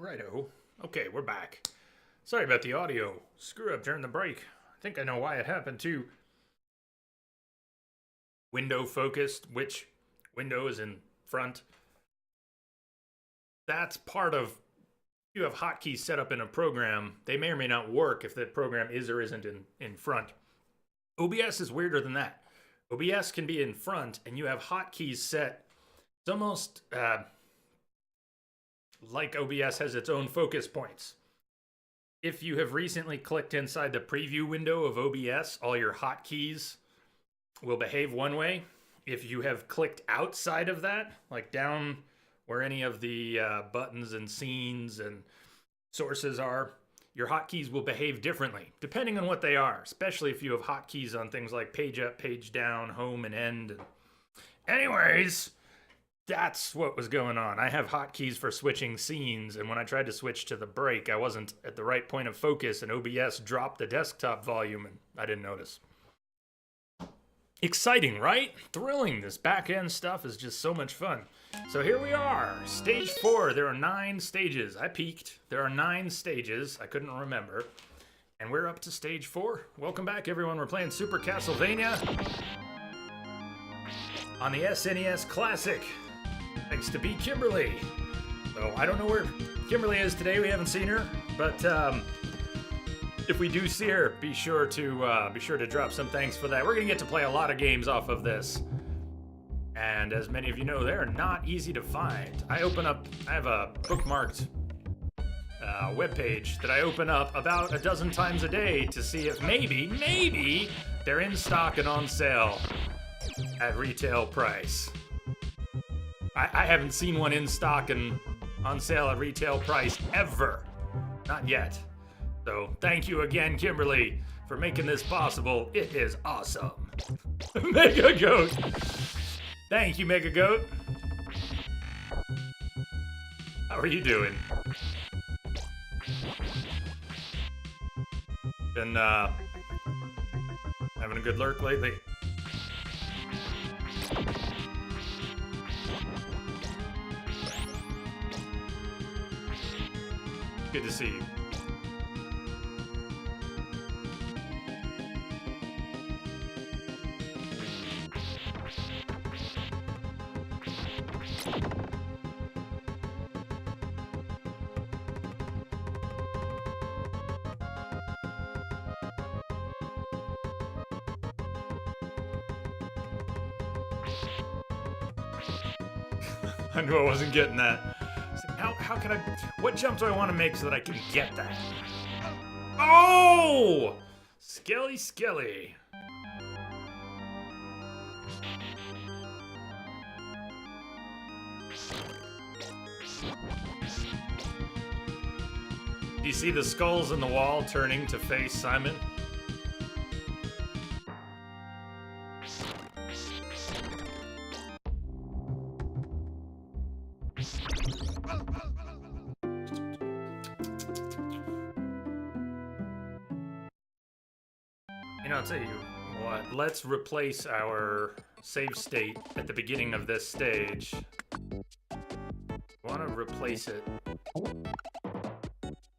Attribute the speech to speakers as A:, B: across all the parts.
A: Righto. Okay, we're back. Sorry about the audio screw up during the break. I think I know why it happened too. Window focused, which window is in front. That's part of, you have hotkeys set up in a program. They may or may not work if the program is or isn't in front. OBS is weirder than that. OBS can be in front and you have hotkeys set. It's almost like OBS has its own focus points. If you have recently clicked inside the preview window of OBS, all your hotkeys will behave one way. If you have clicked outside of that, like down where any of the buttons and scenes and sources are, your hotkeys will behave differently, depending on what they are, especially if you have hotkeys on things like page up, page down, home, and end. Anyways, that's what was going on. I have hotkeys for switching scenes, and when I tried to switch to the break, I wasn't at the right point of focus, and OBS dropped the desktop volume, and I didn't notice. Exciting, right? Thrilling. This back-end stuff is just so much fun. So here we are, stage 4. There are 9 stages. I peeked. There are 9 stages. I couldn't remember. And we're up to stage 4. Welcome back, everyone. We're playing Super Castlevania on the SNES Classic. Thanks to B. Kimberly. So I don't know where Kimberly is today. We haven't seen her, but if we do see her, be sure to drop some thanks for that. We're gonna get to play a lot of games off of this, and as many of you know, they're not easy to find. I have a bookmarked webpage that I open up about a dozen times a day to see if maybe they're in stock and on sale at retail price. I haven't seen one in stock and on sale at retail price ever. Not yet. So thank you again, Kimberly, for making this possible. It is awesome. Mega Goat. Thank you, Mega Goat. How are you doing? Been having a good lurk lately? Good to see you. I knew I wasn't getting that. How can I... What jump do I want to make so that I can get that? Oh! Skelly. Do you see the skulls in the wall turning to face Simon? I'll tell you what, let's replace our save state at the beginning of this stage. I want to replace it.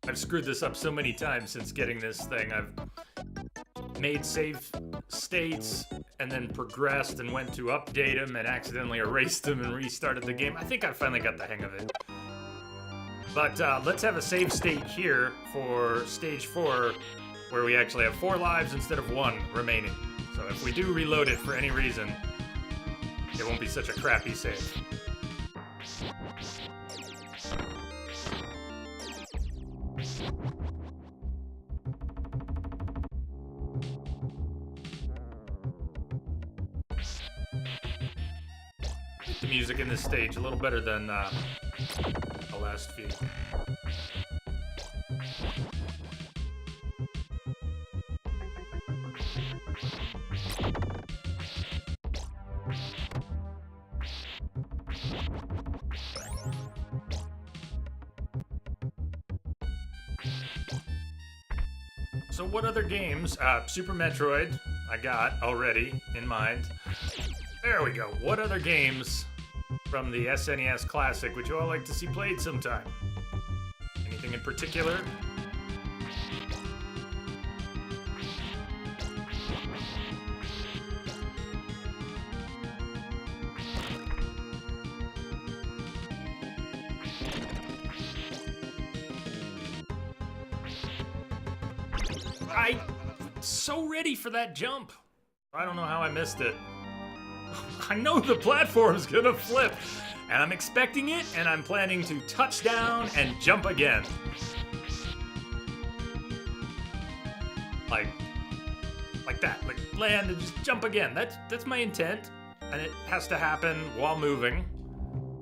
A: I've screwed this up so many times since getting this thing. I've made save states and then progressed and went to update them and accidentally erased them and restarted the game. I think I finally got the hang of it. But let's have a save state here for stage 4, where we actually have 4 lives instead of 1 remaining. So if we do reload it for any reason, it won't be such a crappy save. The music in this stage a little better than the last few. So what other games? Super Metroid, I got already in mind. There we go. What other games from the SNES Classic would you all like to see played sometime? Anything in particular? I'm so ready for that jump. I don't know how I missed it. I know the platform's gonna flip, and I'm expecting it, and I'm planning to touch down and jump again. Like that, like land and just jump again. That's my intent, and it has to happen while moving.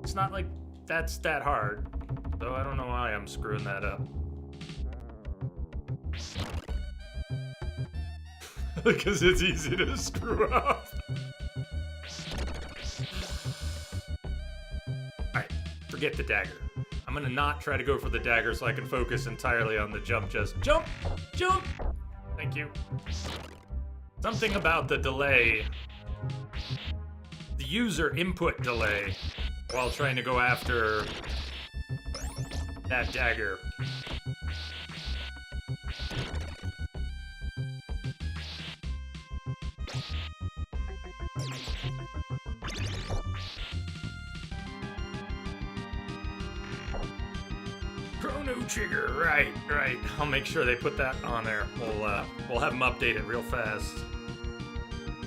A: It's not like that's that hard, so I don't know why I'm screwing that up. Because it's easy to screw up. Alright, forget the dagger. I'm gonna not try to go for the dagger so I can focus entirely on the jump. Just jump! Jump! Thank you. Something about the delay, the user input delay, while trying to go after that dagger. Chrono trigger, right. I'll make sure they put that on there. We'll have them update it real fast.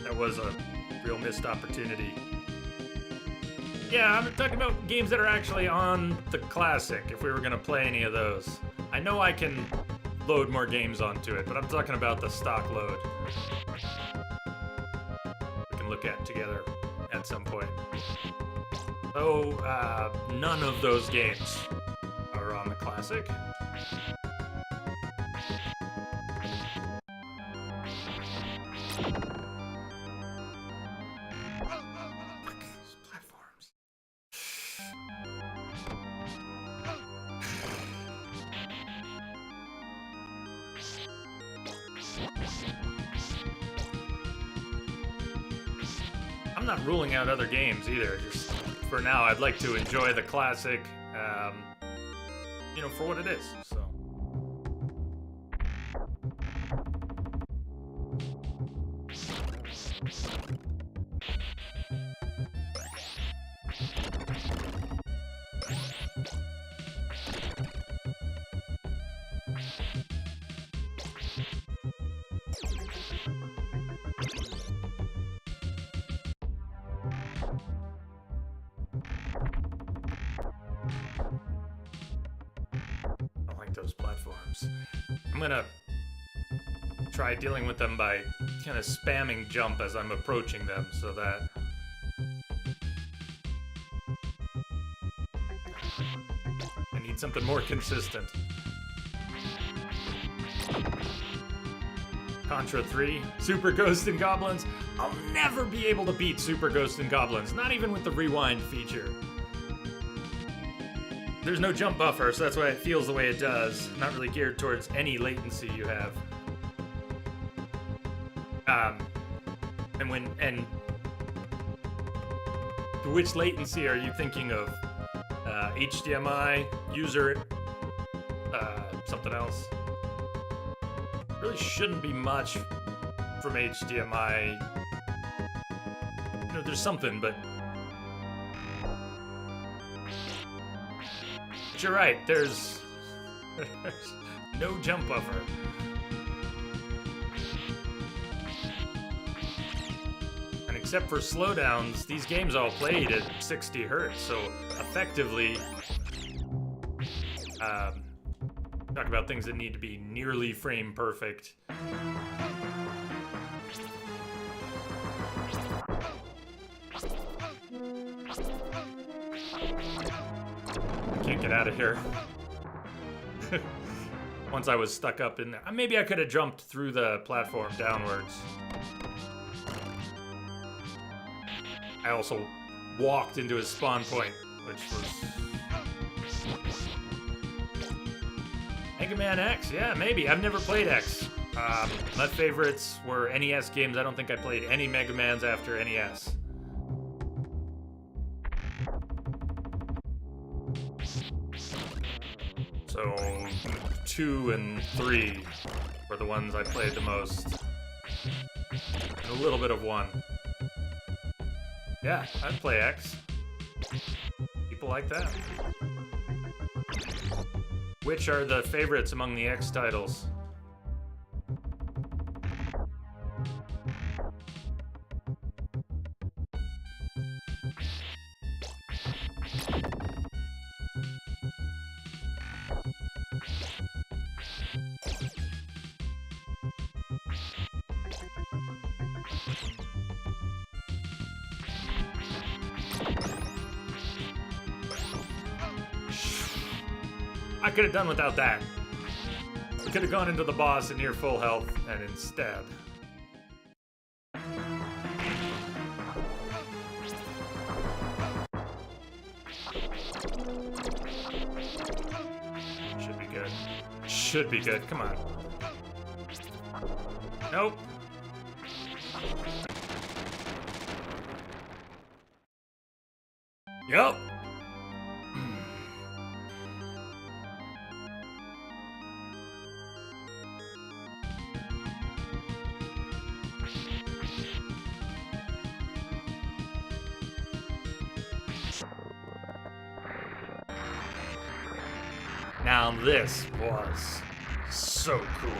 A: That was a real missed opportunity. Yeah, I'm talking about games that are actually on the Classic, if we were gonna play any of those. I know I can load more games onto it, but I'm talking about the stock load. We can look at together at some point. So, none of those games are on the Classic. Those platforms. I'm not ruling out other games either. Just for now, I'd like to enjoy the Classic, you know, for what it is. So. Those platforms. I'm gonna try dealing with them by kind of spamming jump as I'm approaching them so that I need something more consistent. Contra 3, Super Ghosts and Goblins. I'll never be able to beat Super Ghosts and Goblins, not even with the rewind feature. There's no jump buffer, so that's why it feels the way it does. Not really geared towards any latency you have. And which latency are you thinking of? HDMI, user, something else? Really shouldn't be much from HDMI. You know, there's something, but you're right, there's no jump buffer. And except for slowdowns, these games all played at 60 hertz, so effectively, talk about things that need to be nearly frame perfect. Can't get out of here. Once I was stuck up in there. Maybe I could have jumped through the platform downwards. I also walked into his spawn point, which was Mega Man X? Yeah, maybe. I've never played X. My favorites were NES games. I don't think I played any Mega Mans after NES. So 2 and 3 were the ones I played the most. And a little bit of 1. Yeah, I'd play X. People like that. Which are the favorites among the X titles? I could have done without that. We could have gone into the boss at near full health, and instead... Should be good. Should be good. Come on. Nope. Yup. Now this was so cool.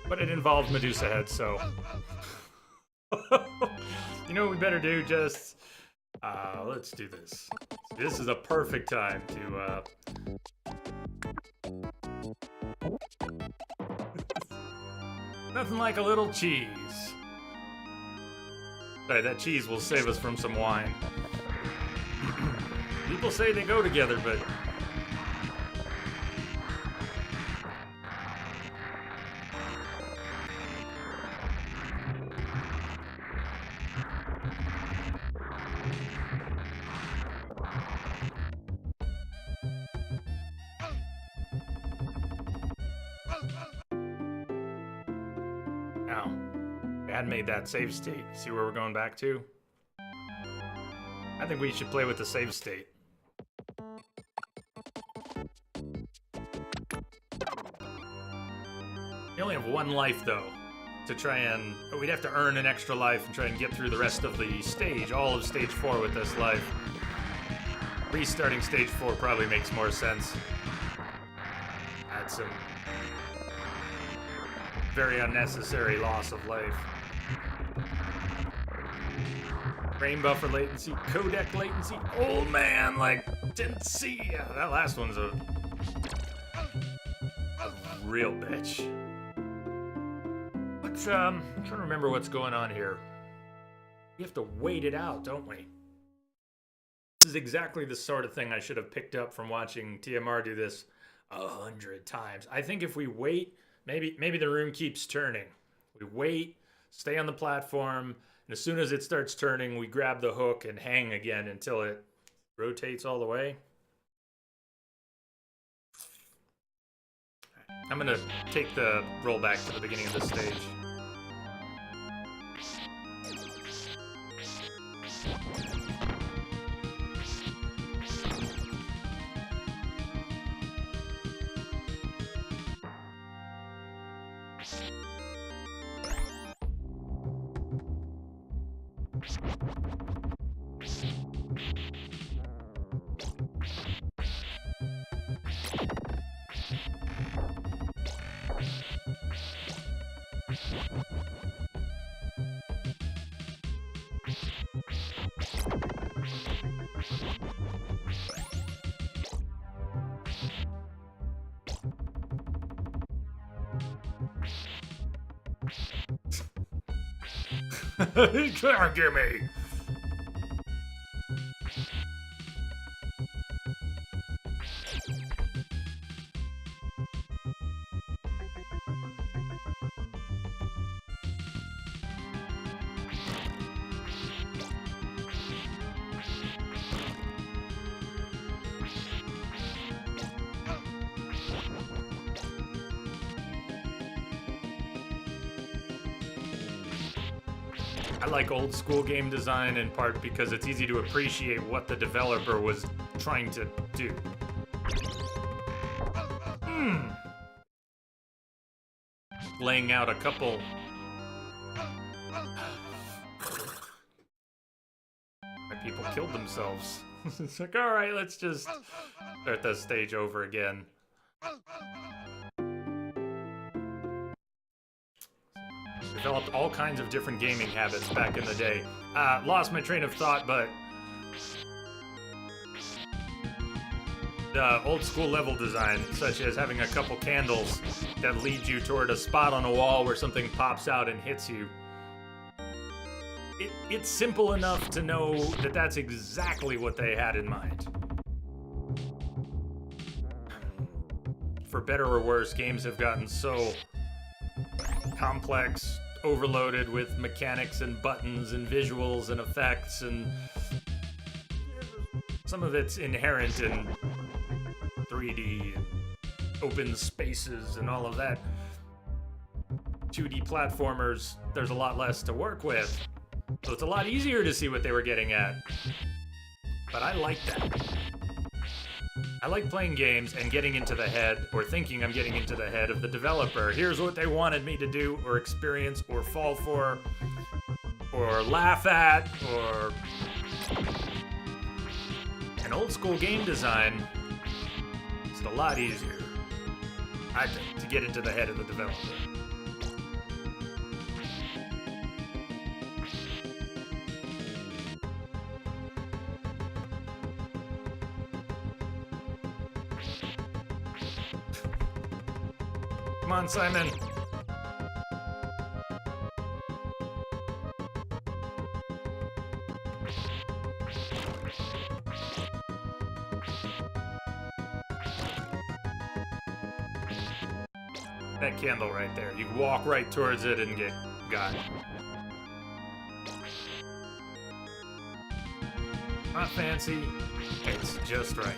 A: But it involved Medusa head, so... You know what we better do? Just... let's do this. This is a perfect time to, Nothing like a little cheese. Sorry, that cheese will save us from some wine. People say they go together, but... Now, we had made that save state. See where we're going back to? I think we should play with the save state. We only have 1 life, though, to try and... We'd have to earn an extra life and try and get through the rest of the stage, all of stage 4 with this life. Restarting stage 4 probably makes more sense. Add some very unnecessary loss of life. Frame buffer latency, codec latency. Oh man, like, didn't see. Yeah, that last one's a real bitch. But, I'm trying to remember what's going on here. We have to wait it out, don't we? This is exactly the sort of thing I should have picked up from watching TMR do this 100 times. I think if we wait, maybe the room keeps turning. We wait, stay on the platform, and as soon as it starts turning, we grab the hook and hang again until it rotates all the way. I'm gonna take the rollback to the beginning of the stage. You can't get me! I like old school game design in part because it's easy to appreciate what the developer was trying to do. Laying out a couple... My people killed themselves. It's like, alright, let's just start the stage over again. Developed all kinds of different gaming habits back in the day. Lost my train of thought, but the old school level design, such as having a couple candles that lead you toward a spot on a wall where something pops out and hits you. It's simple enough to know that that's exactly what they had in mind. For better or worse, games have gotten so complex, overloaded with mechanics and buttons and visuals and effects, and some of it's inherent in 3D and open spaces and all of that. 2D platformers, there's a lot less to work with, so it's a lot easier to see what they were getting at. But I like that. I like playing games and getting into the head, or thinking I'm getting into the head of the developer. Here's what they wanted me to do, or experience, or fall for, or laugh at, or... An old school game design is a lot easier, I think, to get into the head of the developer. Come on, Simon. That candle right there. You can walk right towards it and get got. Not fancy. It's just right.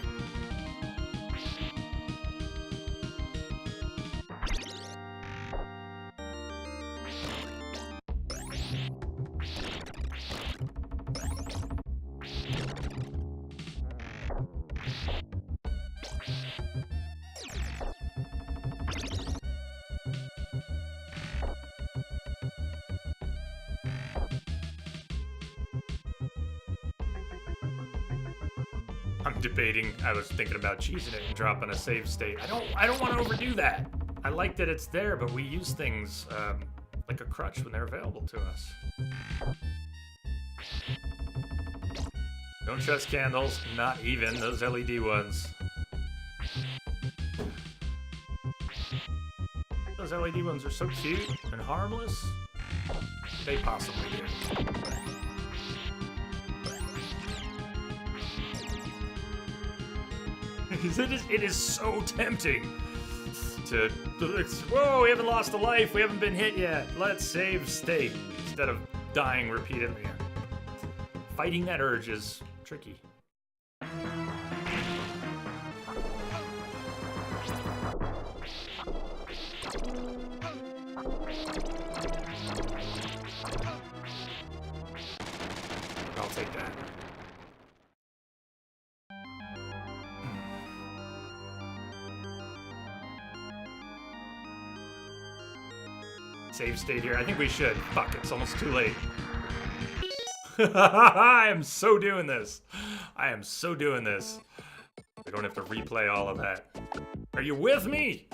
A: I'm debating. I was thinking about cheesing it and dropping a save state. I don't want to overdo that. I like that it's there, but we use things like a crutch when they're available to us. Don't trust candles, not even those LED ones. Those LED ones are so cute and harmless. They possibly do. It is so tempting to, whoa, we haven't lost a life, we haven't been hit yet, let's save state, instead of dying repeatedly. Fighting that urge is tricky. I'll take that. Save state here. I think we should. Fuck, it's almost too late. I am so doing this. I am so doing this. We don't have to replay all of that. Are you with me?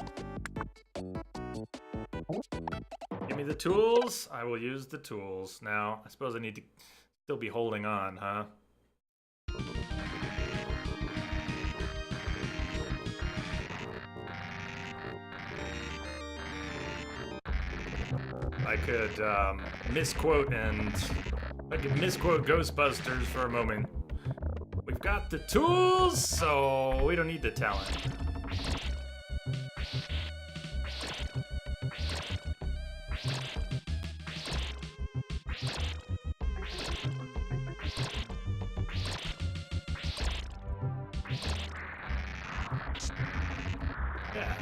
A: Give me the tools. I will use the tools. Now, I suppose I need to still be holding on, huh? I could misquote Ghostbusters for a moment. We've got the tools, so we don't need the talent. Yeah.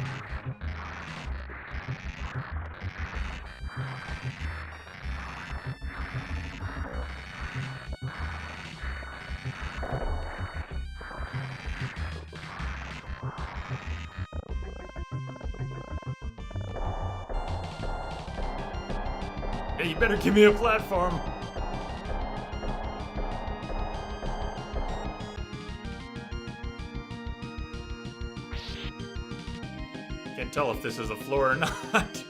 A: Hey, you better give me a platform. Can't tell if this is a floor or not.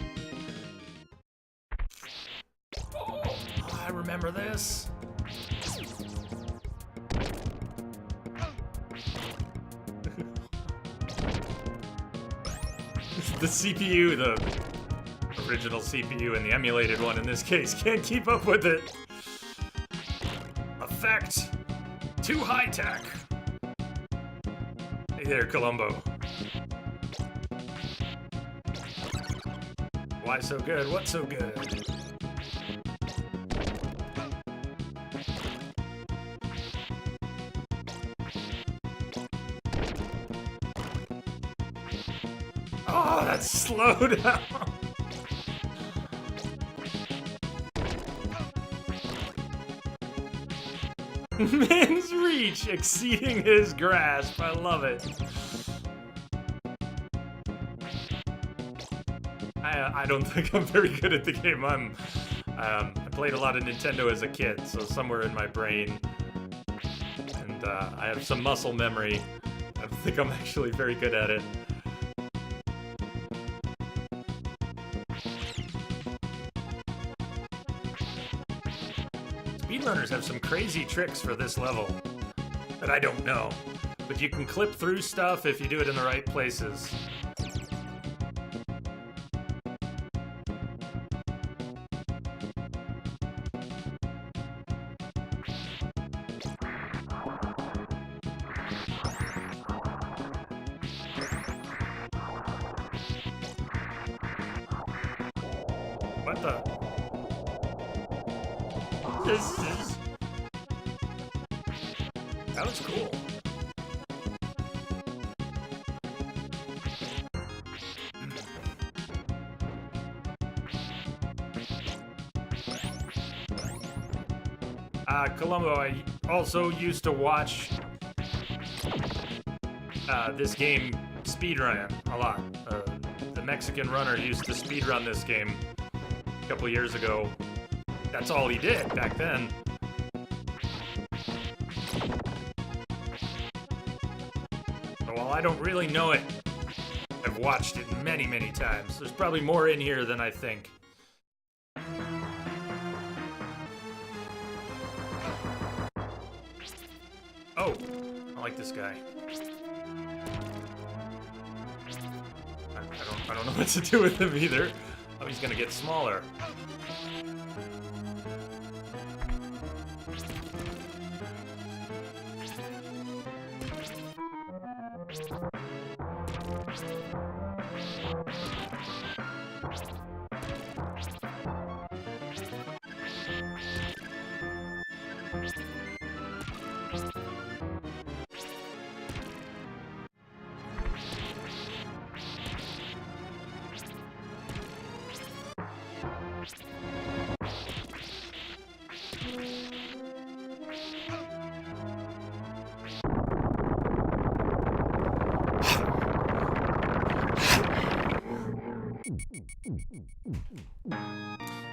A: Oh, I remember this. The CPU, the original CPU and the emulated one in this case, can't keep up with it. Effect. Too high tech. Hey there, Columbo. Why so good? What's so good? Oh, that's slow down. Man's reach exceeding his grasp. I love it. I don't think I'm very good at the game. I played a lot of Nintendo as a kid, so somewhere in my brain, and I have some muscle memory. I don't think I'm actually very good at it. Speedrunners have some crazy tricks for this level that I don't know, but you can clip through stuff if you do it in the right places. What the? That was cool. Columbo, I also used to watch this game speedrun a lot. The Mexican runner used to speedrun this game a couple years ago. That's all he did back then. So while I don't really know it, I've watched it many, many times. There's probably more in here than I think. Oh, I like this guy. I don't know what to do with him either. Oh, he's gonna get smaller.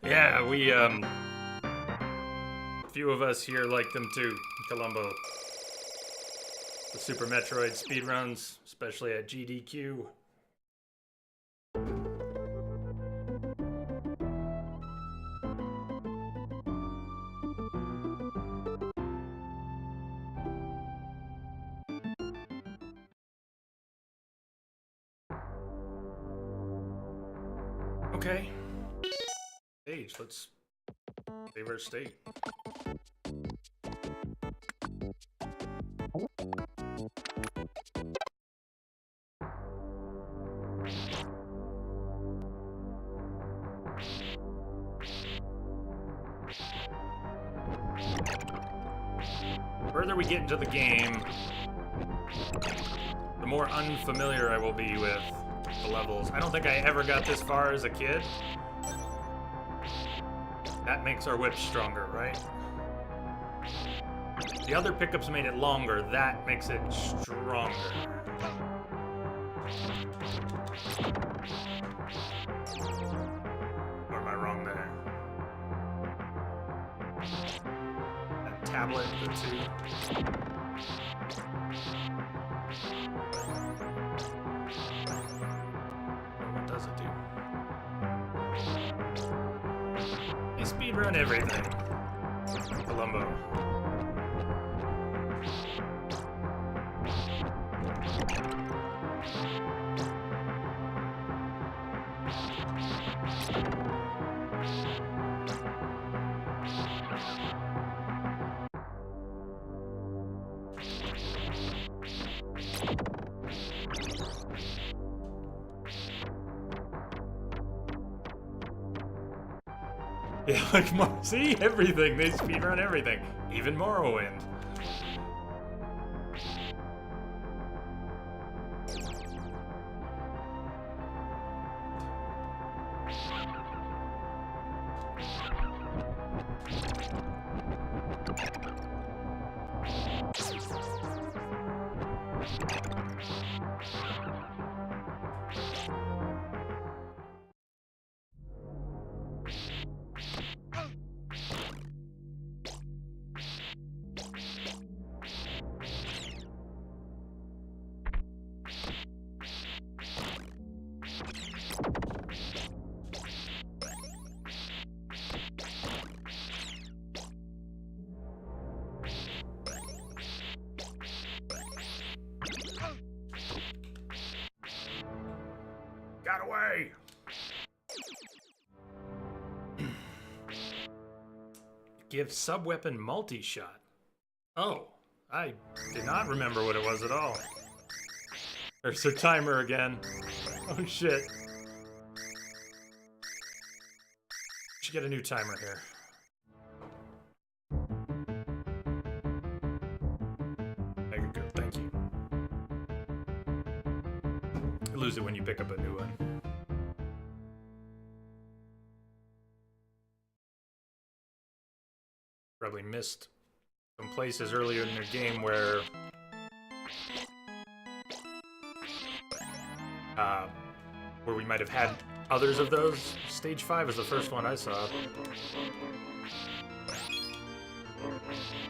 A: Yeah, a few of us here like them too, Columbo. The Super Metroid speedruns, especially at GDQ. Okay. Stage, let's save our state. The further we get into the game, the more unfamiliar I will be with the levels. I don't think I ever got this far as a kid. That makes our whip stronger, right? The other pickups made it longer. That makes it stronger. Or am I wrong there? tablet, the 2. What does it do? They speedrun everything. Columbo. Yeah, like, see? Everything. They speedrun everything. Even Morrowind. Got away! Give sub-weapon multi-shot. Oh, I did not remember what it was at all. There's their timer again. Oh shit. Should get a new timer here. Mega good, thank you. You lose it when you pick up a new one. Probably missed some places earlier in the game where we might have had others of those. Stage 5 is the first one I saw.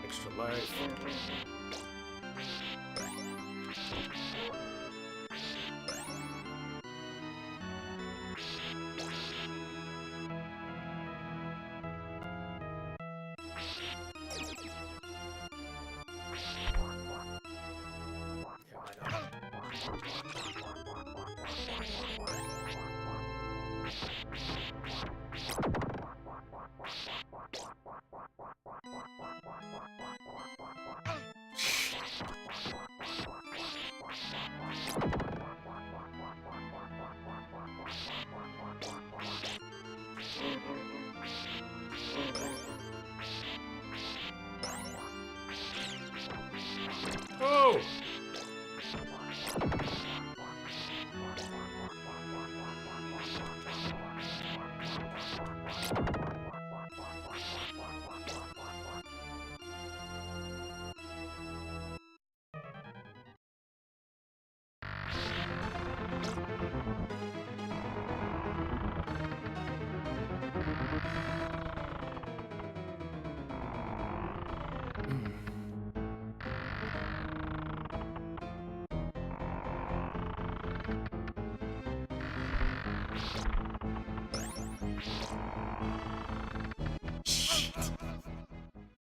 A: Extra life. Oh!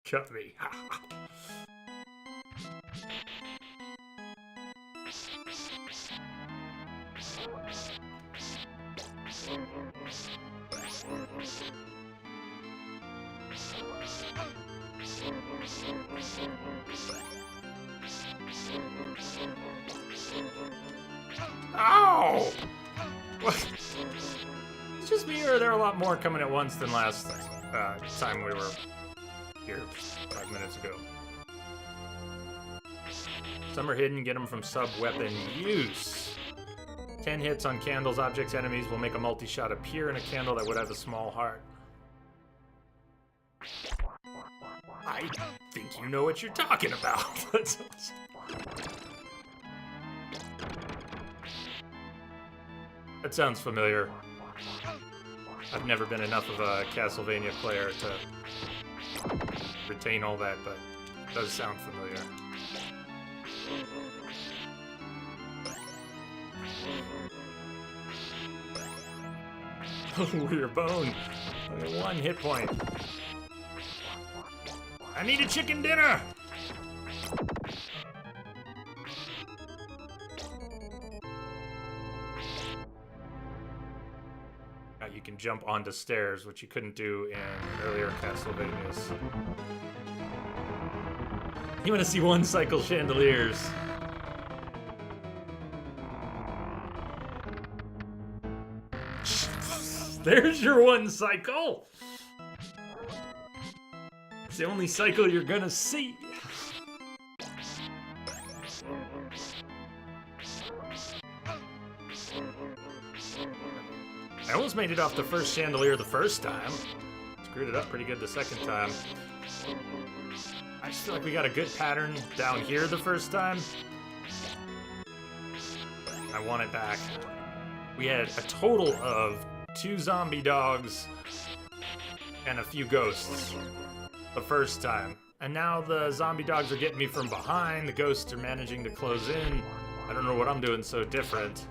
A: Cut me. Ow! What? It's just me, or are there a lot more coming at once than last time we were here 5 minutes ago? Some are hidden, get them from sub-weapon use. 10 hits on candles, objects, enemies will make a multi-shot appear in a candle that would have a small heart. I think you know what you're talking about. That sounds familiar. I've never been enough of a Castlevania player to retain all that, but it does sound familiar. Your bone. Only 1 hit point. I need a chicken dinner! Now you can jump onto stairs, which you couldn't do in earlier Castlevanias. You want to see 1 cycle chandeliers? There's your 1 cycle! It's the only cycle you're gonna see. I almost made it off the first chandelier the first time. Screwed it up pretty good the second time. I just feel like we got a good pattern down here the first time. I want it back. We had a total of 2 zombie dogs and a few ghosts the first time. And now the zombie dogs are getting me from behind, the ghosts are managing to close in. I don't know what I'm doing so different.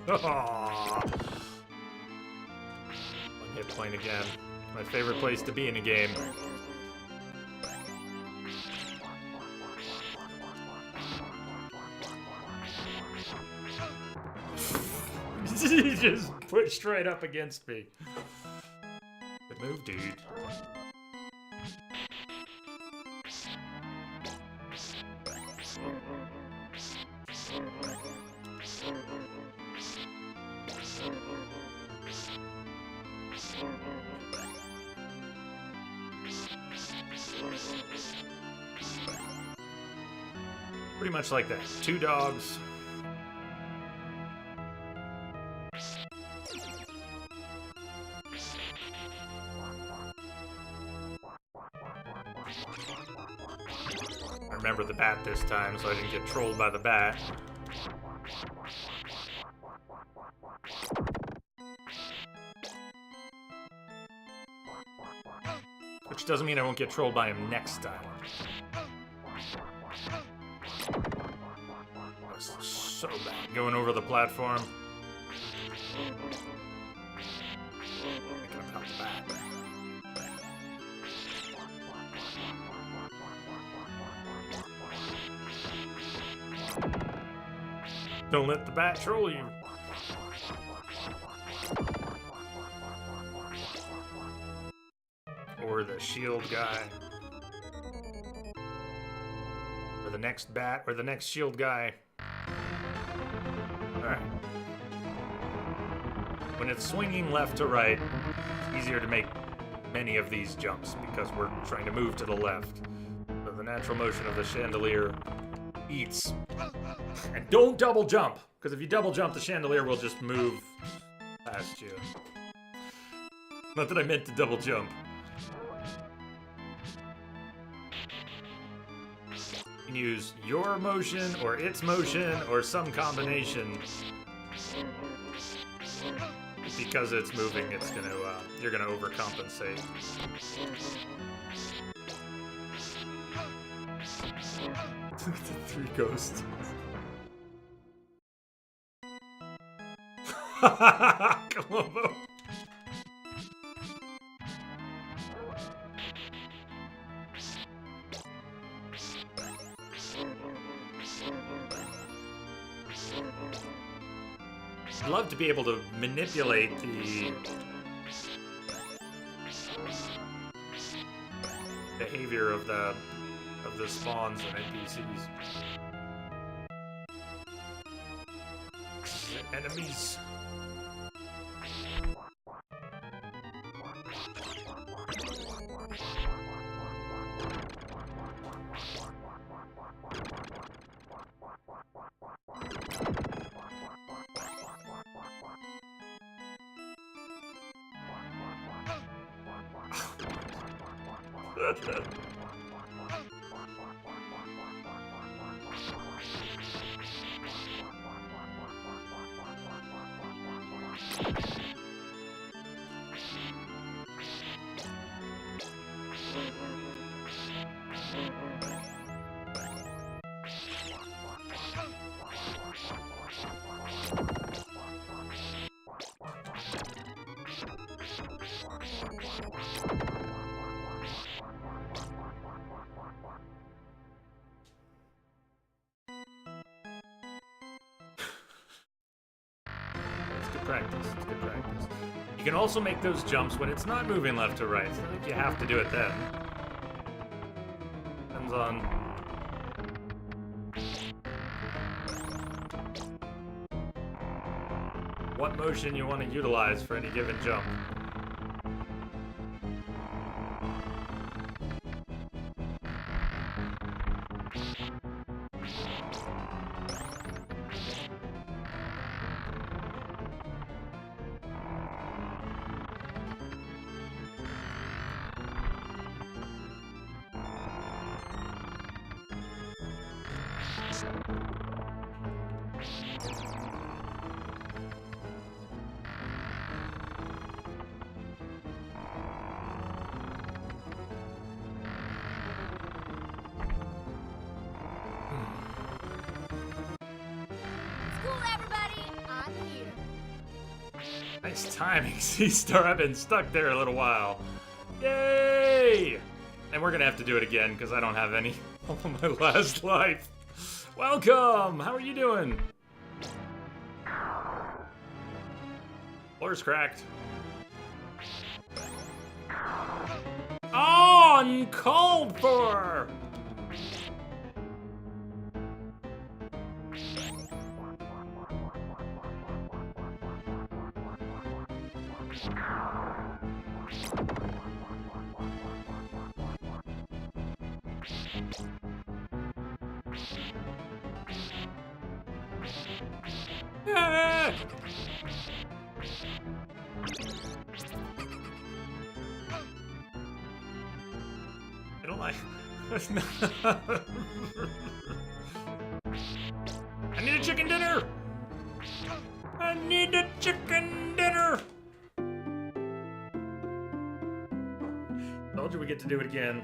A: Aww. 1 hit point again. My favorite place to be in a game. He just pushed right up against me. Good move, dude. Pretty much like that. 2 dogs. I remember the bat this time, so I didn't get trolled by the bat. Which doesn't mean I won't get trolled by him next time. That was so bad. Going over the platform. Thinking about the bat. Don't let the bat troll you. Or the shield guy. Or the next bat, or the next shield guy. Alright. When it's swinging left to right, it's easier to make many of these jumps because we're trying to move to the left. So the natural motion of the chandelier eats. And don't double jump, because if you double jump, the chandelier will just move past you. Not that I meant to double jump. You can use your motion, or its motion, or some combination. Because it's moving, it's gonna, you're gonna overcompensate. Look at the 3 ghosts. Colombo. I'd love to be able to manipulate the behavior of the spawns and NPCs. Enemies. Practice. It's good practice. You can also make those jumps when it's not moving left to right. It's not like you have to do it then. Depends on what motion you want to utilize for any given jump. Nice timing, C-Star. I've been stuck there a little while. Yay! And we're gonna have to do it again because I don't have any of my last life. Welcome! How are you doing? Floor's cracked. Oh, uncalled for! Ah! I don't like. I need a chicken dinner. I need a chicken dinner. Told you we get to do it again.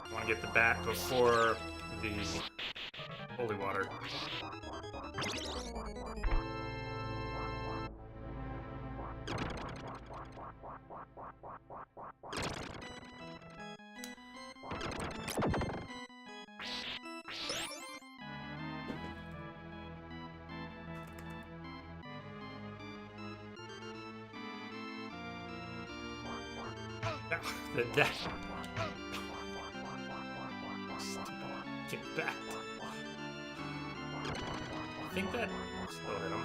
A: I want to get the bat before the holy water. The death. Get back. I think that still hit him.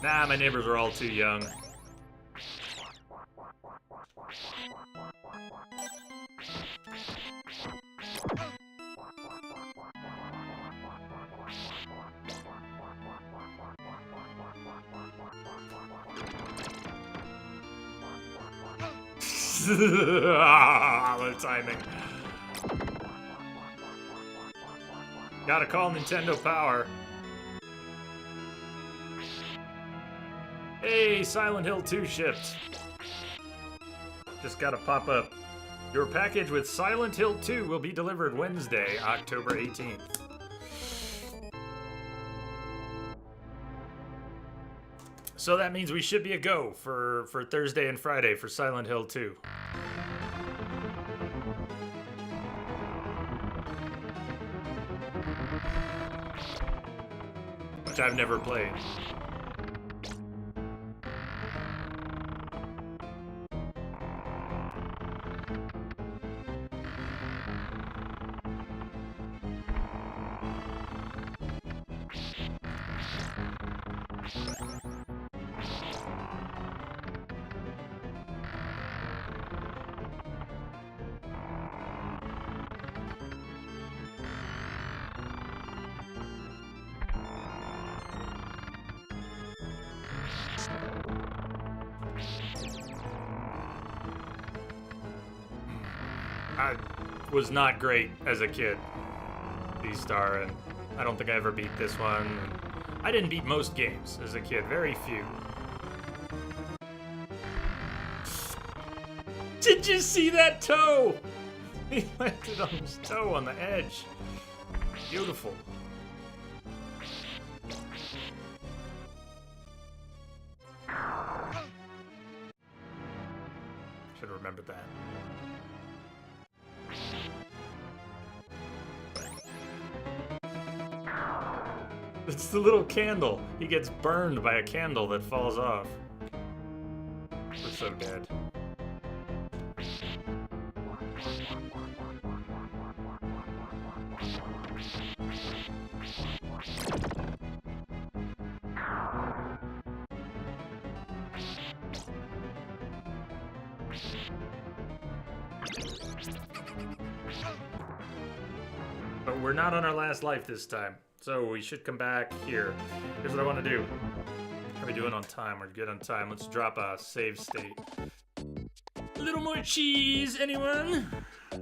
A: Nah, my neighbors are all too young. The timing. Gotta call Nintendo Power. Hey, Silent Hill 2 shipped. Just gotta pop up. Your package with Silent Hill 2 will be delivered Wednesday, October 18th. So that means we should be a go for Thursday and Friday for Silent Hill 2. which I've never played. I was not great as a kid, D-Star, and I don't think I ever beat this one. And I didn't beat most games as a kid, very few. Did you see that toe? He landed on his toe on the edge. Beautiful. Should have remembered that. It's the little candle. He gets burned by a candle that falls off. We're so dead. But we're not on our last life this time. So we should come back here. Here's what I want to do. How are we doing on time? We're good on time. Let's drop a save state. A little more cheese, anyone? Did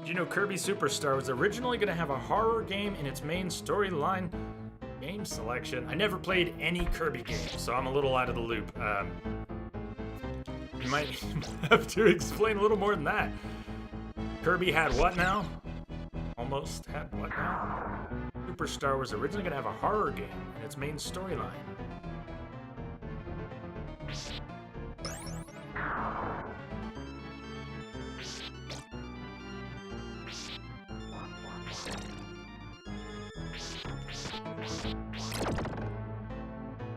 A: you know Kirby Superstar was originally going to have a horror game in its main storyline game selection? I never played any Kirby games, so I'm a little out of the loop. You might have to explain a little more than that. Kirby had what now? Almost had what now? Superstar was originally going to have a horror game in its main storyline.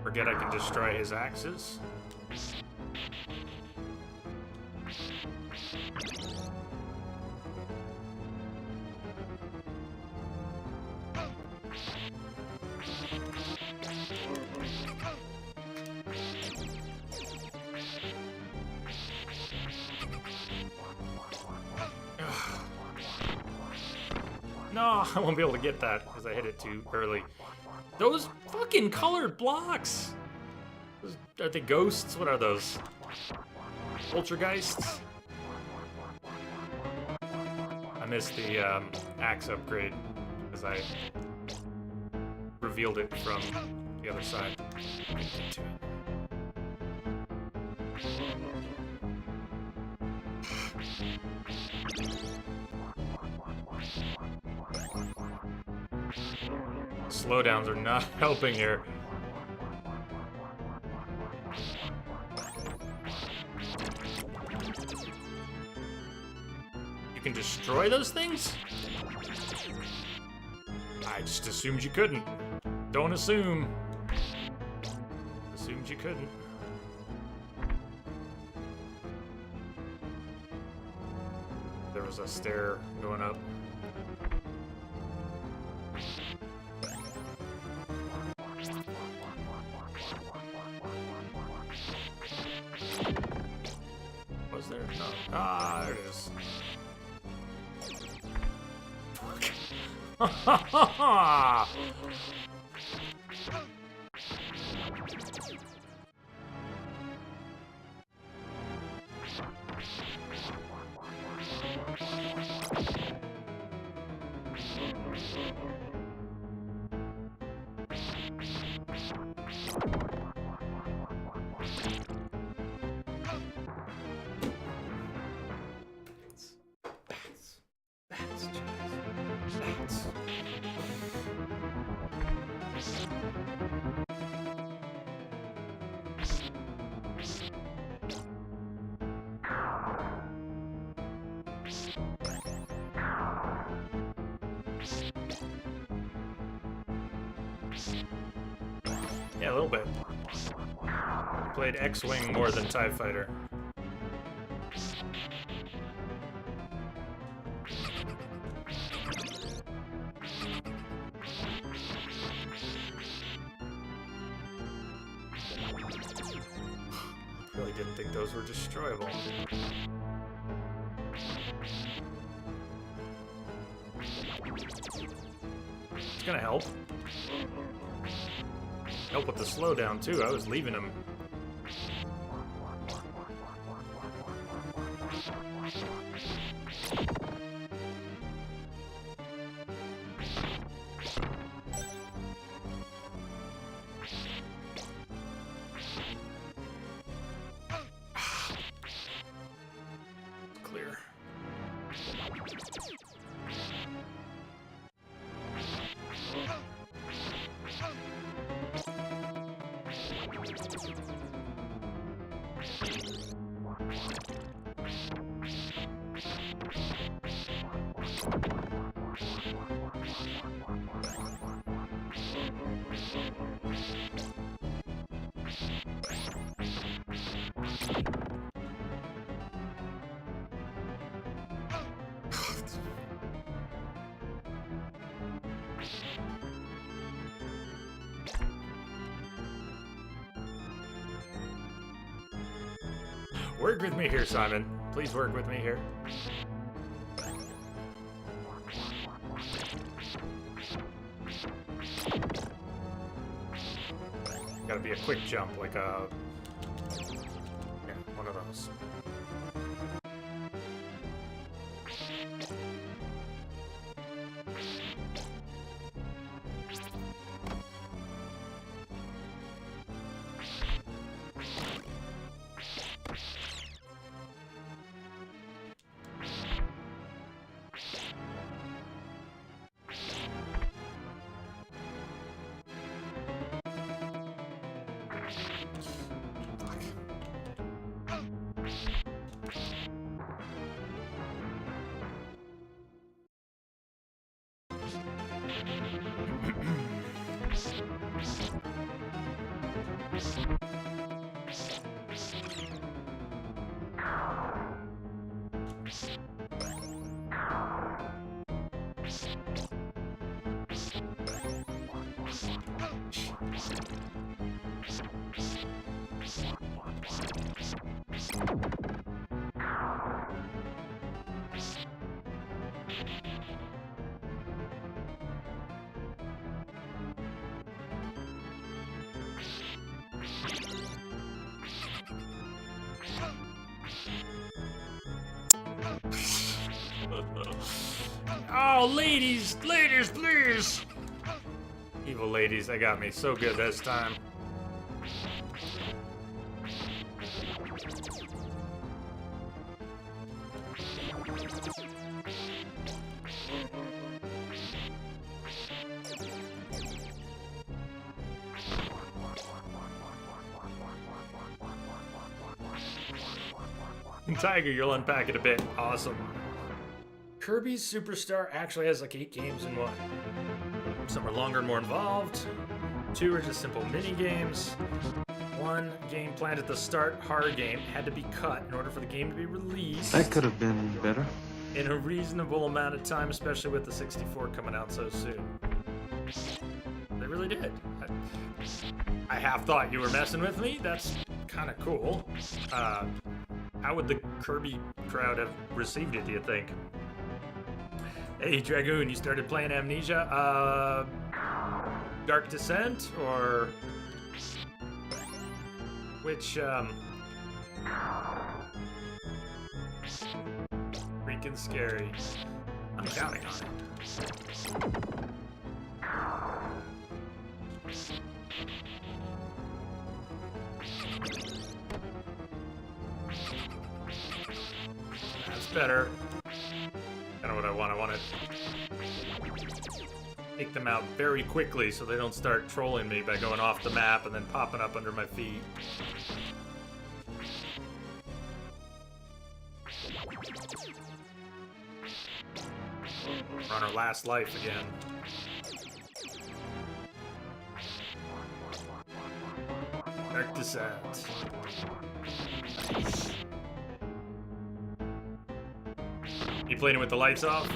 A: Forget I can destroy his axes. No, I won't be able to get that because I hit it too early. Those fucking colored blocks! Are they ghosts? What are those? Poltergeists? I missed the axe upgrade because I revealed it from the other side. Slowdowns are not helping here. You can destroy those things? I just assumed you couldn't. Don't assume. Assumed you couldn't. There was a stair going up. Was there? No. Ah, there it is. Ha ha ha ha! Yeah, a little bit. Played X-Wing more than TIE Fighter. Really didn't think those were destroyable. It's gonna help. Help with the slowdown too. I was leaving him. Clear. Work with me here, Simon. Please work with me here. Gotta be a quick jump, like a... yeah, one of those. Oh, ladies, please! Evil ladies, they got me so good this time. Tiger, you'll unpack it a bit. Awesome. Kirby's Superstar actually has like 8 games in one. Some are longer and more involved. 2 are just simple mini games. 1 game planned at the start, hard game, had to be cut in order for the game to be released.
B: That could have been better.
A: In a reasonable amount of time, especially with the 64 coming out so soon. They really did. I half thought you were messing with me. That's kind of cool. How would the Kirby crowd have received it, do you think? Hey, Dragoon, you started playing Amnesia? Dark Descent, or... which, freaking scary. I'm counting on it. That's better. Kind of what I want. I want to take them out very quickly so they don't start trolling me by going off the map and then popping up under my feet. We're on our last life again. descent. Nice. You playing with the lights off?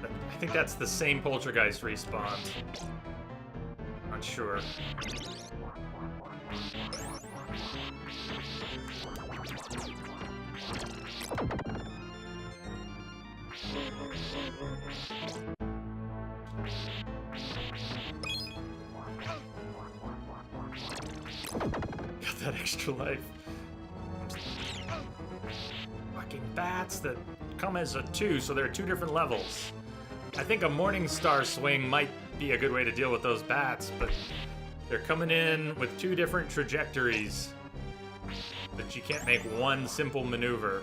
A: I think that's the same poltergeist respawn. Unsure. Got that extra life. Fucking bats that come as a 2, so there are 2 different levels. I think a Morning Star swing might be a good way to deal with those bats, but they're coming in with 2 different trajectories. But you can't make one simple maneuver.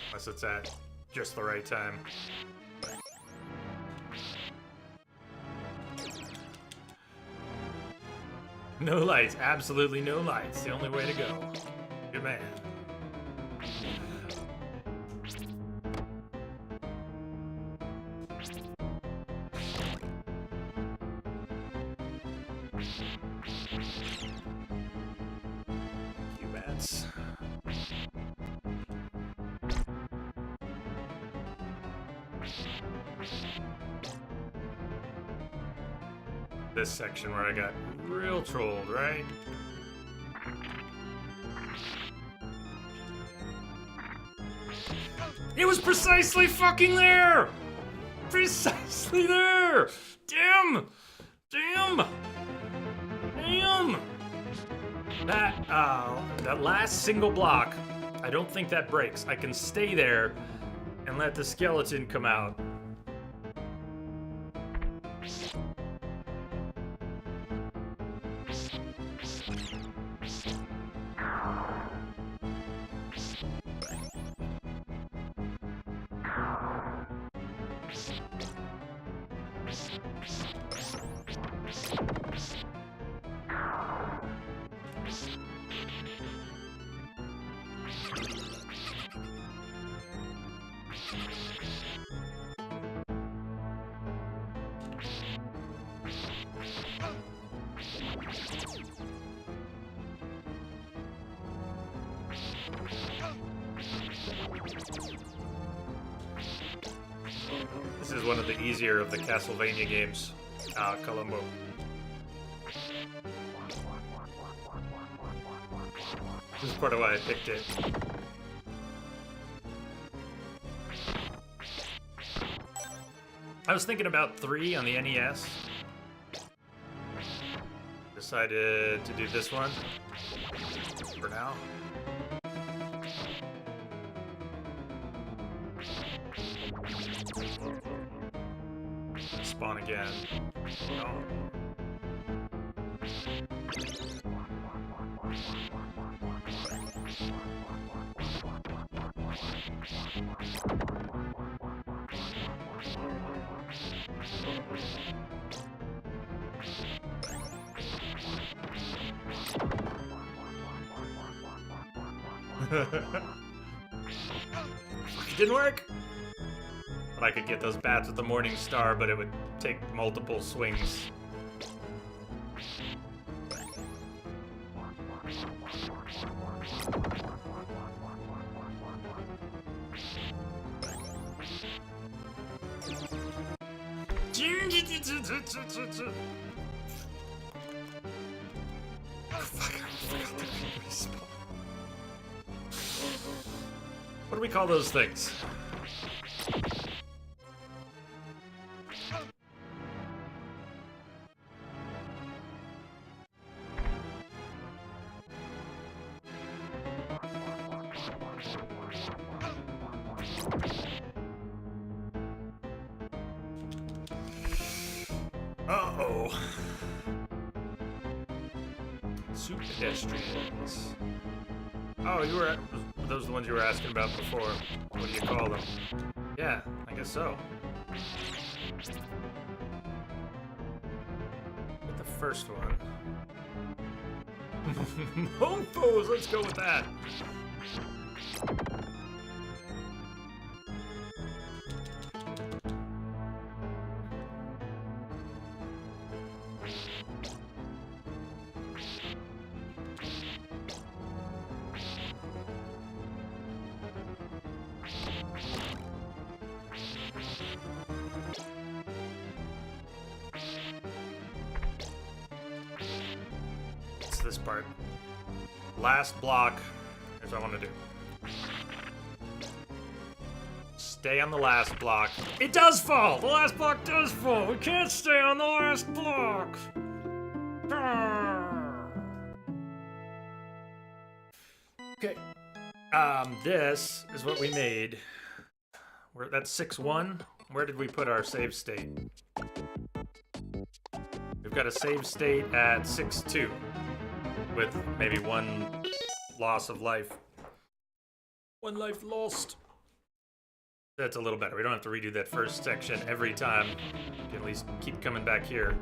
A: Unless it's at just the right time. No lights, absolutely no lights. The only way to go. Good man. Bats. This section where I got real trolled, right? It was precisely fucking there! Precisely there! Damn! Damn! Damn! That last single block, I don't think that breaks. I can stay there and let the skeleton come out. This is one of the easier of the Castlevania games. Columbo. This is part of why I picked it. I was thinking about 3 on the NES. Decided to do this one for now. Spawn again. No. It didn't work. But I could get those bats with the Morning Star, but it would take multiple swings. What do we call those things? Uh-oh. Soup pedestrians. Oh, you were... Those are the ones you were asking about before. What do you call them? Yeah, I guess so. With the first one. Home pose, let's go with that. This part. Last block is what I want to do. Stay on the last block. It does fall! The last block does fall! We can't stay on the last block! Okay. This is what we made. That's 6-1. Where did we put our save state? We've got a save state at 6-2. With maybe one loss of life. One life lost. That's a little better. We don't have to redo that first section every time. We can at least keep coming back here.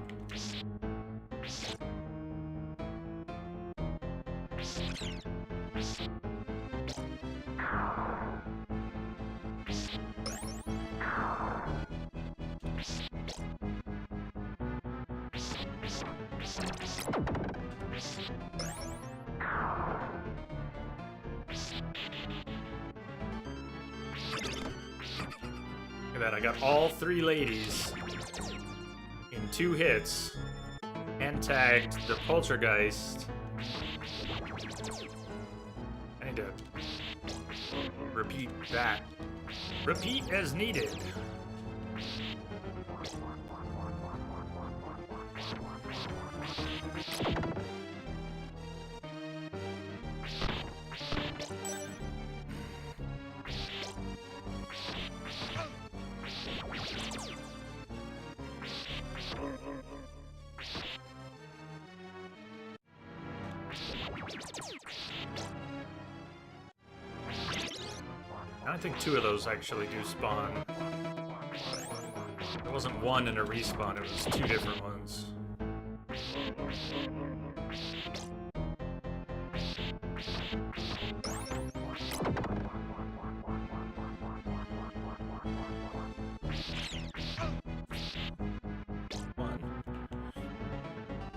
A: Look at that, I got all 3 ladies in 2 hits and tagged the poltergeist. I need to repeat that. Repeat as needed. I think 2 of those actually do spawn. It wasn't 1 in a respawn, it was 2 different ones.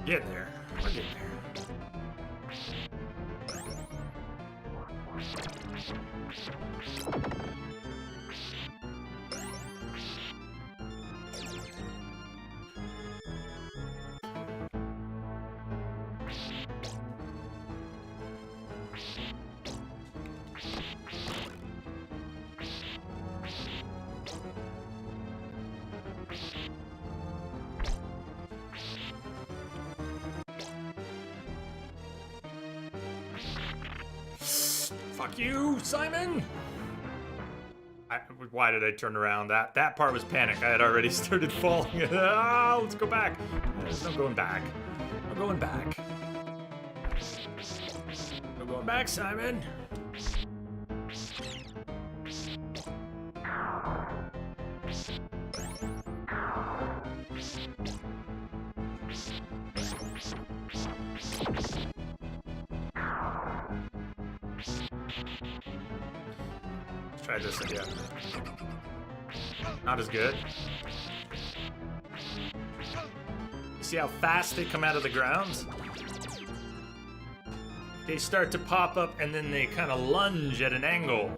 A: Get there. We're getting there. Fuck you, Simon! Why did I turn around? That part was panic. I had already started falling. Ah, let's go back. There's no going back. No going back. No going back, Simon. Let's try this again. Not as good. You see how fast they come out of the ground? They start to pop up and then they kind of lunge at an angle.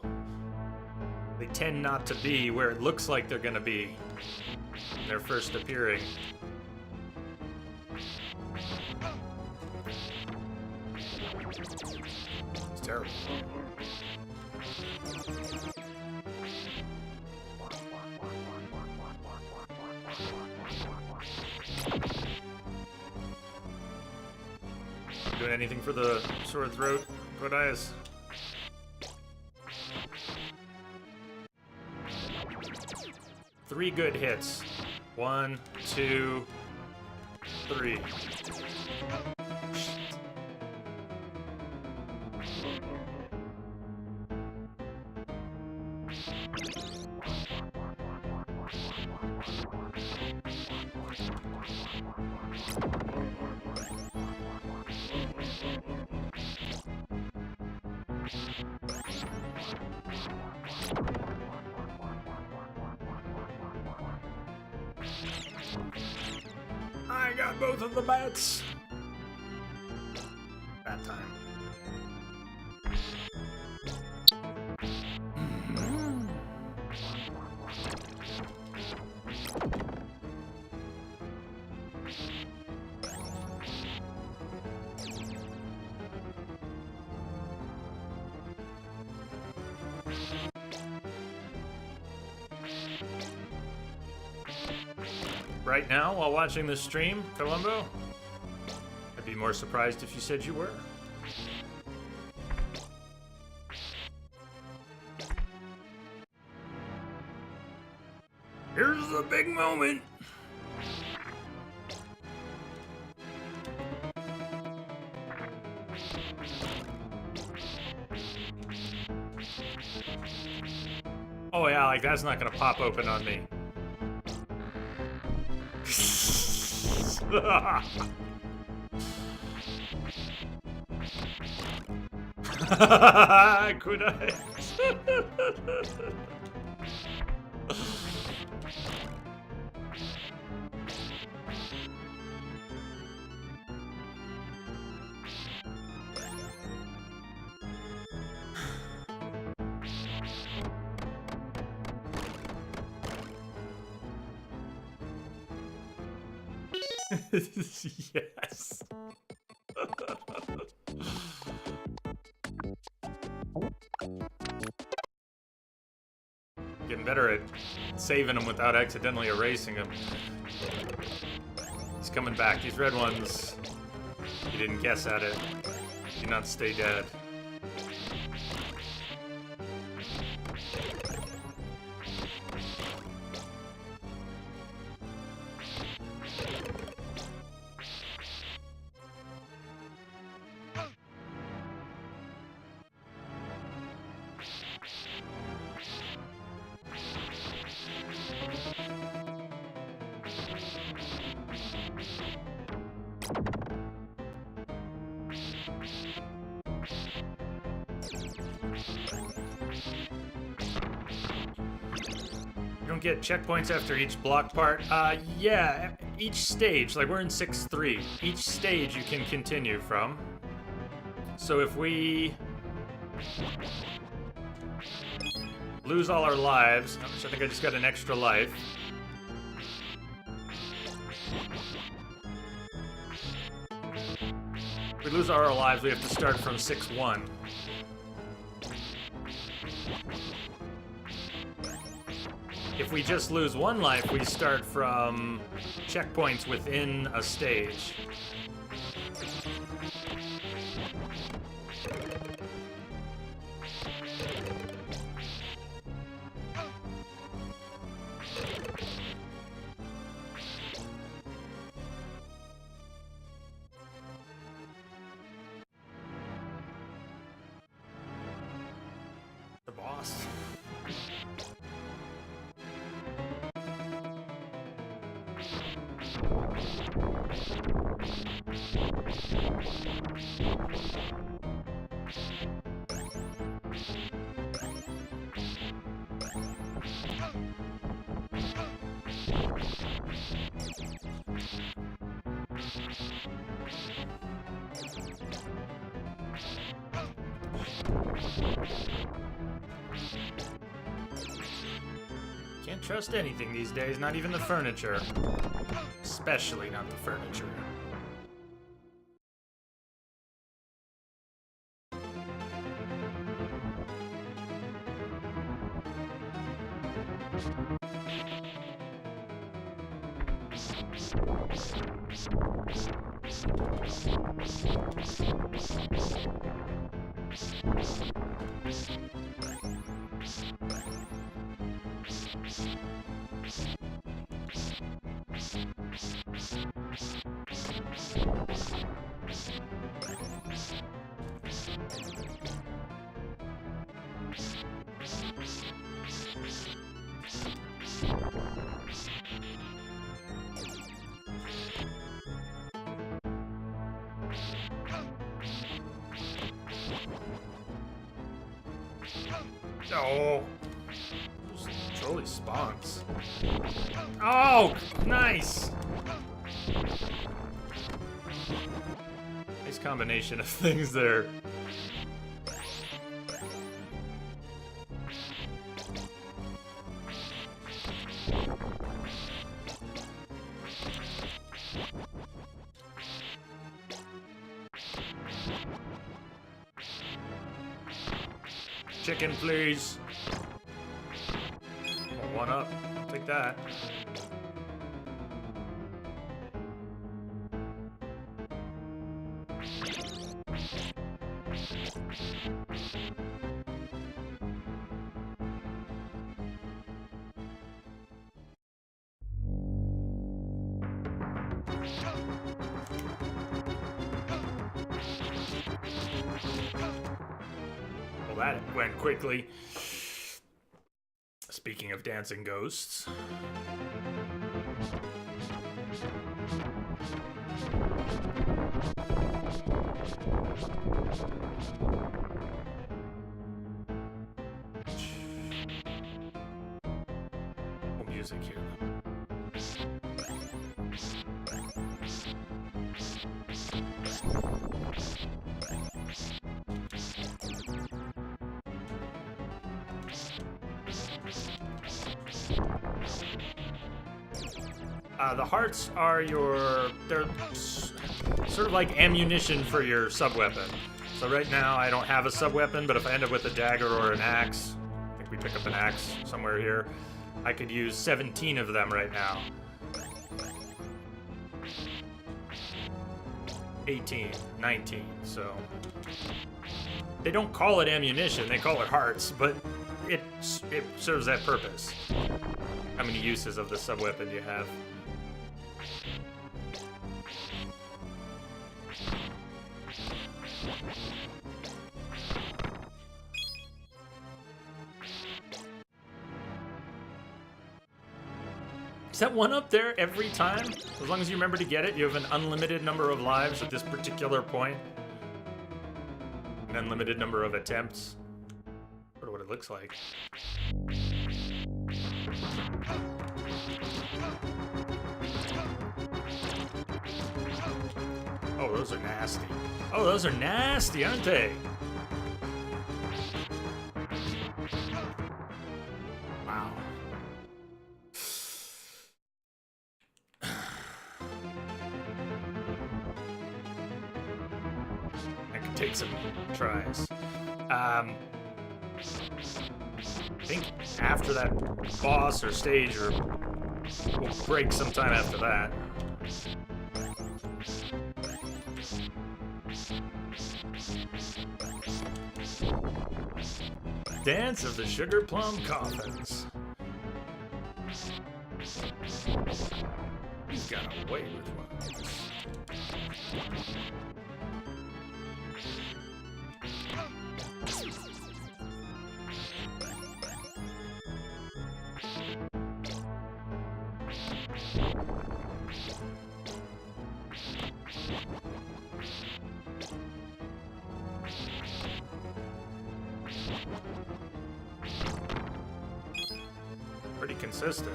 A: They tend not to be where it looks like they're gonna be when they're first appearing. It's terrible. Doing anything for the sore throat, Codias? Three good hits. 1, 2, 3. I got both of the bats. That time. Right now, while watching this stream, Columbo, I'd be more surprised if you said you were. Here's the big moment. Oh yeah, like that's not gonna pop open on me. Could I? Yes. Getting better at saving them without accidentally erasing them. He's coming back. These red ones, you didn't guess at it. Do not stay dead. You don't get checkpoints after each block part. Yeah, each stage, like we're in 6-3, each stage you can continue from. So if we lose all our lives, which I think I just got an extra life. If we lose all our lives, we have to start from 6-1. If we just lose one life, we start from checkpoints within a stage. The boss. Can't trust anything these days, not even the furniture. Especially not the furniture. Oh, just Holy spawns. Oh, nice! Nice combination of things there. Chicken, please. Oh, one up. I'll take that. Well, that went quickly. Speaking of dancing ghosts. Oh, music here. The hearts are they're sort of like ammunition for your sub-weapon. So right now I don't have a sub-weapon, but if I end up with a dagger or an axe, I think we pick up an axe somewhere here, I could use 17 of them right now. 18, 19, so... They don't call it ammunition, they call it hearts, but it serves that purpose. How many uses of the sub-weapon do you have? Is that one up there every time? As long as you remember to get it, you have an unlimited number of lives at this particular point. An unlimited number of attempts. I wonder what it looks like. Oh, those are nasty. Oh, those are nasty, aren't they? Wow. I could take some tries. I think after that boss or stage, or we'll break sometime after that. Dance of the Sugar Plum Coffins. He's got away with one. Pretty consistent.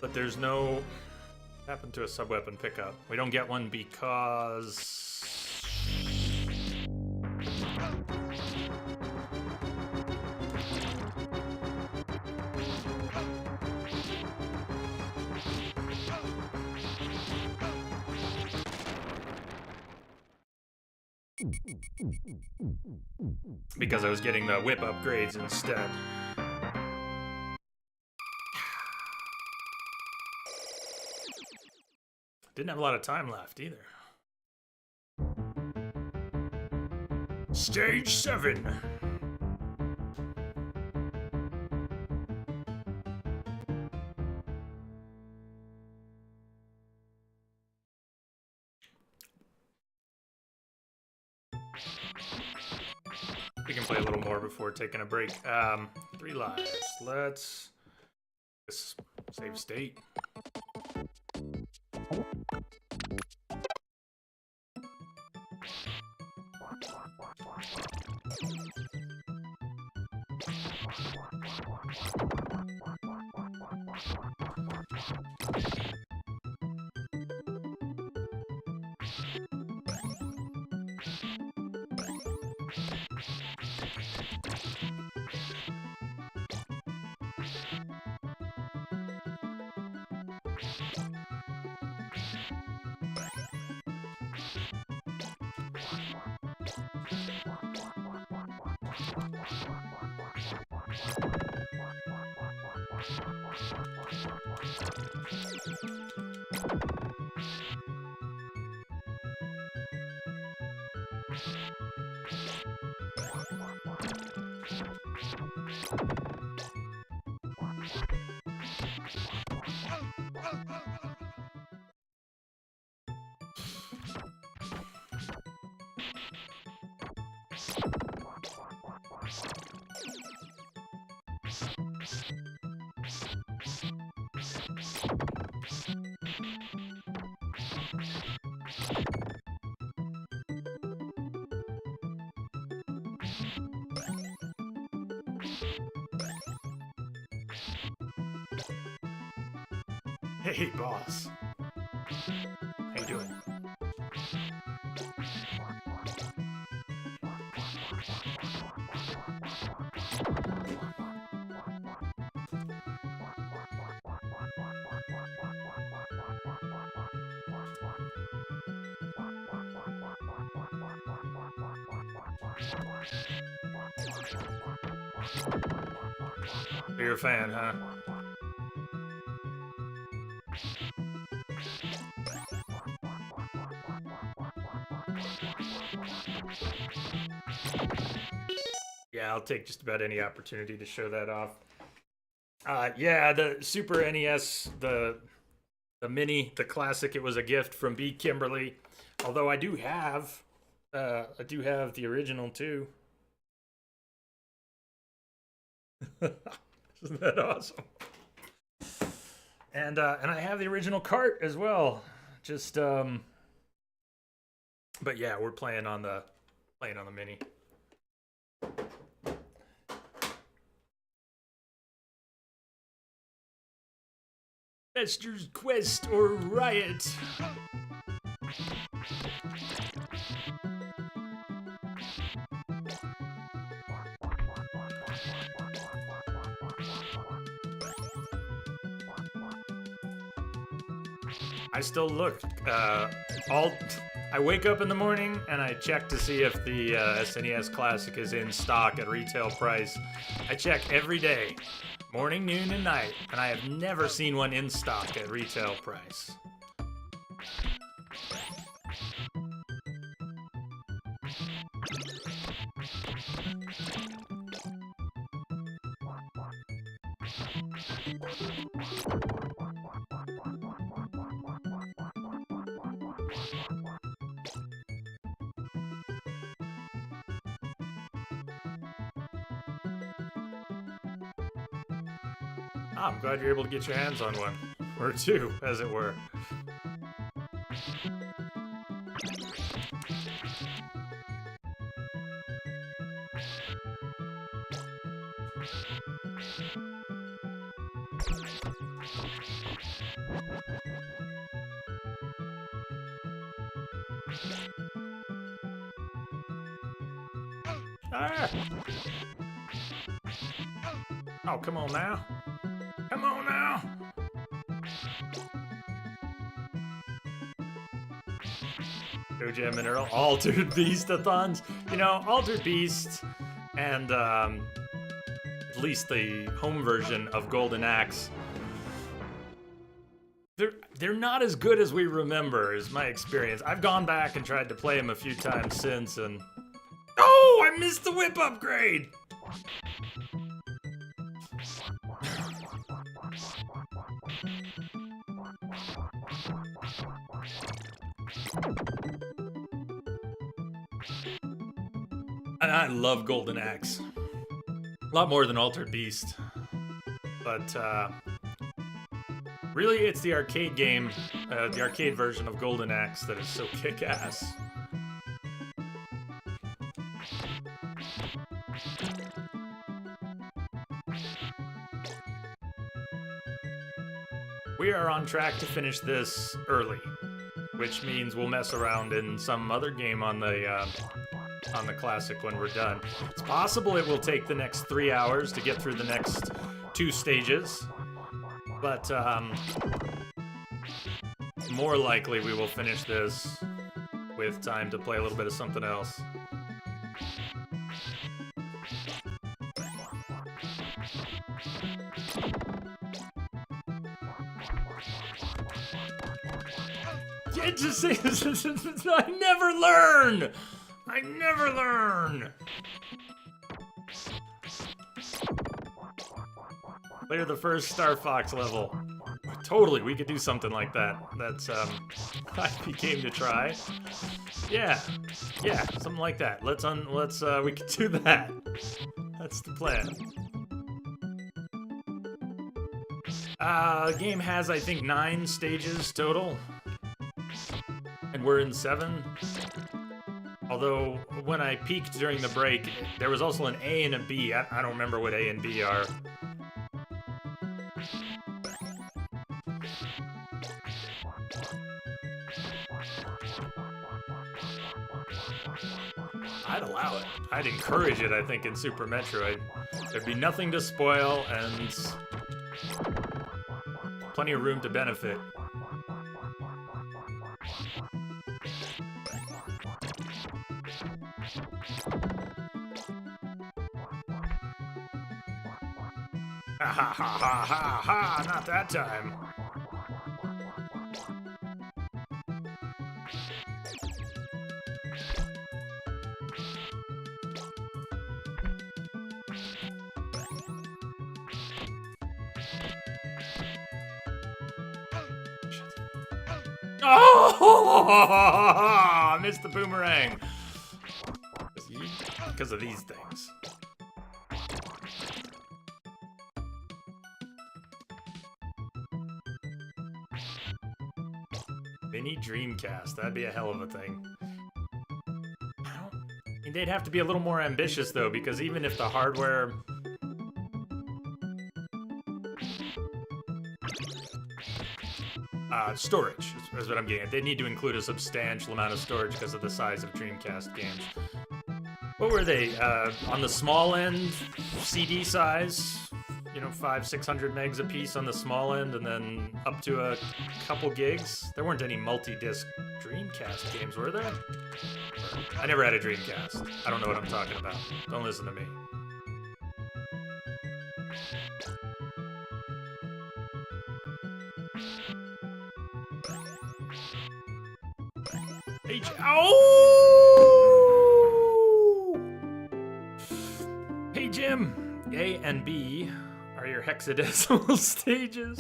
A: But there's no... What happened to a sub-weapon pickup? We don't get one because... Because I was getting the whip upgrades instead. Didn't have a lot of time left either. Stage 7. We can play a little more before taking a break. 3 lives. Let's save state. Hey, boss. How you doing? You're a fan, huh? Yeah, I'll take just about any opportunity to show that off. Yeah, the Super NES, the mini, the classic. It was a gift from B. Kimberly. Although I do have the original too. Isn't that awesome? And I have the original cart as well. Just but yeah, we're playing on the mini. Fester's Quest or Riot. I still look. I wake up in the morning and I check to see if the SNES Classic is in stock at retail price. I check every day, morning, noon, and night, and I have never seen one in stock at retail price. I'm glad you're able to get your hands on one. Or two, as it were. Ah! Oh, come on now. Come on now. Go Jam and Earl. Altered Beast-a-thons. You know, Altered Beast and at least the home version of Golden Axe, they're not as good as we remember, is my experience. I've gone back and tried to play them a few times since, and oh, I missed the whip upgrade. I love Golden Axe. A lot more than Altered Beast. But, really, it's the arcade game, the arcade version of Golden Axe that is so kick-ass. we are on track to finish this early, which means we'll mess around in some other game on the classic when we're done. It's possible it will take the next 3 hours to get through the next 2 stages, but more likely we will finish this with time to play a little bit of something else. It just I never learn. I never learn. Clear the first Star Fox level. Totally, we could do something like that. That's I became to try. Yeah, something like that. Let's we could do that. That's the plan. The game has, I think, 9 stages total. And we're in 7. Although, when I peeked during the break, there was also an A and a B. I don't remember what A and B are. I'd allow it. I'd encourage it, I think, in Super Metroid. There'd be nothing to spoil, and plenty of room to benefit. Ha ha ha ha ha ha! Not that time. Oh! I missed the boomerang. Because of these things. Mini Dreamcast. That'd be a hell of a thing. I mean, they'd have to be a little more ambitious, though, because even if the hardware... storage is what I'm getting at. They need to include a substantial amount of storage because of the size of Dreamcast games. What were they? On the small end, CD size, you know, 500-600 megs a piece on the small end, and then up to a couple gigs. There weren't any multi-disc Dreamcast games, were there? I never had a Dreamcast. I don't know what I'm talking about. Don't listen to me. Hey Jim, A and B are your hexadecimal stages.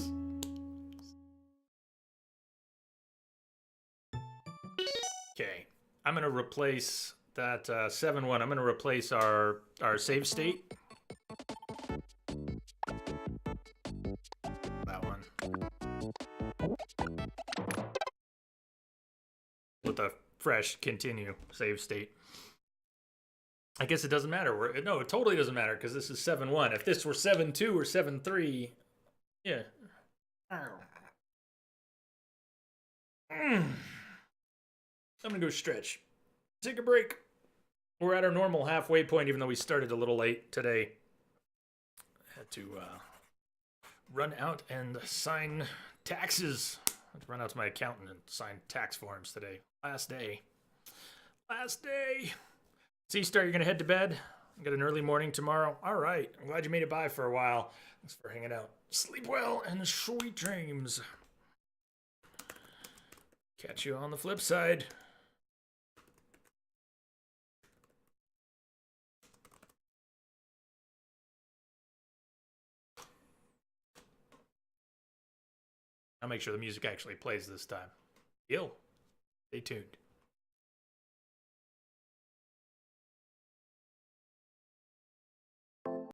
A: Okay, I'm gonna replace that 7-1. I'm gonna replace our save state. That one. With a fresh continue save state. I guess it doesn't matter. No, it totally doesn't matter because this is 7-1. If this were 7-2 or 7-3, yeah. I'm gonna go stretch. Take a break. We're at our normal halfway point, even though we started a little late today. Had to run out and sign taxes. I had to run out to my accountant and sign tax forms today. Last day. Last day. C-Star, you're going to head to bed? I got an early morning tomorrow. All right. I'm glad you made it by for a while. Thanks for hanging out. Sleep well and sweet dreams. Catch you on the flip side. I'll make sure the music actually plays this time. Deal. Stay tuned.